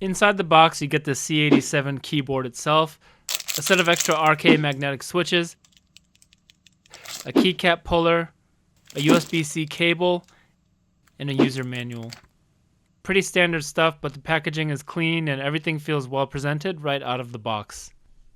Inside the box, you get the C87 keyboard itself, a set of extra RK magnetic switches, a keycap puller, a USB-C cable, and a user manual. Pretty standard stuff, but the packaging is clean and everything feels well presented right out of the box.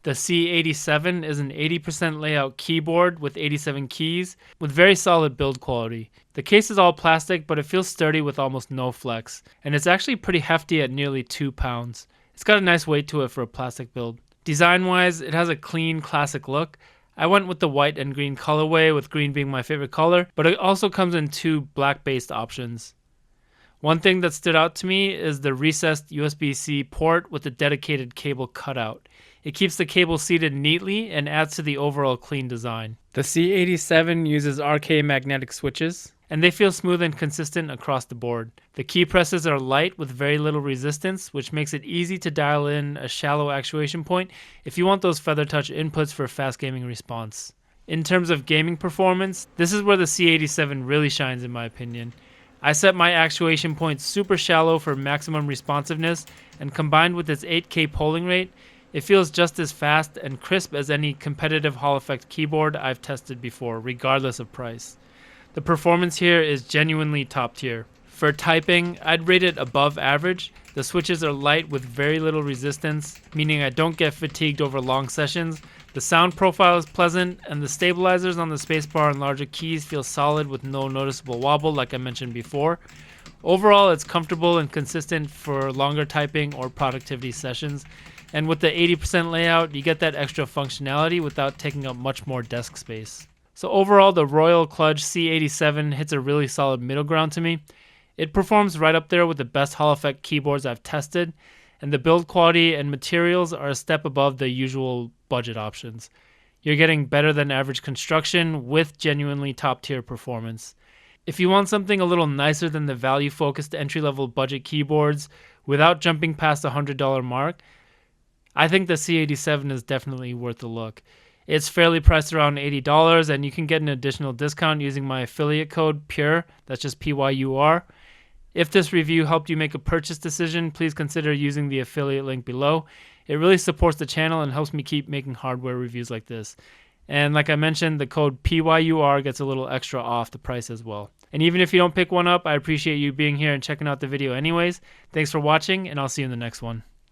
The C87 is an 80% layout keyboard with 87 keys with very solid build quality. The case is all plastic, but it feels sturdy with almost no flex, and it's actually pretty hefty at nearly 2 pounds. It's got a nice weight to it for a plastic build. Design-wise, it has a clean, classic look. I went with the white and green colorway, with green being my favorite color, but it also comes in 2 black-based options. One thing that stood out to me is the recessed USB-C port with the dedicated cable cutout. It keeps the cable seated neatly and adds to the overall clean design. The C87 uses RK magnetic switches, and they feel smooth and consistent across the board. The key presses are light with very little resistance, which makes it easy to dial in a shallow actuation point if you want those feather touch inputs for fast gaming response. In terms of gaming performance, this is where the C87 really shines in my opinion. I set my actuation point super shallow for maximum responsiveness, and combined with its 8K polling rate, it feels just as fast and crisp as any competitive Hall Effect keyboard I've tested before, regardless of price. The performance here is genuinely top tier. For typing, I'd rate it above average. The switches are light with very little resistance, meaning I don't get fatigued over long sessions. The sound profile is pleasant, and the stabilizers on the spacebar and larger keys feel solid with no noticeable wobble like I mentioned before. Overall, it's comfortable and consistent for longer typing or productivity sessions. And with the 80% layout, you get that extra functionality without taking up much more desk space. So overall, the Royal Kludge C87 hits a really solid middle ground to me. It performs right up there with the best Hall Effect keyboards I've tested, and the build quality and materials are a step above the usual budget options. You're getting better than average construction with genuinely top tier performance. If you want something a little nicer than the value-focused entry-level budget keyboards without jumping past the $100 mark, I think the C87 is definitely worth a look. It's fairly priced around $80, and you can get an additional discount using my affiliate code PURE, that's just PYUR. If this review helped you make a purchase decision, please consider using the affiliate link below. It really supports the channel and helps me keep making hardware reviews like this. And like I mentioned, the code PYUR gets a little extra off the price as well. And even if you don't pick one up, I appreciate you being here and checking out the video anyways. Thanks for watching, and I'll see you in the next one.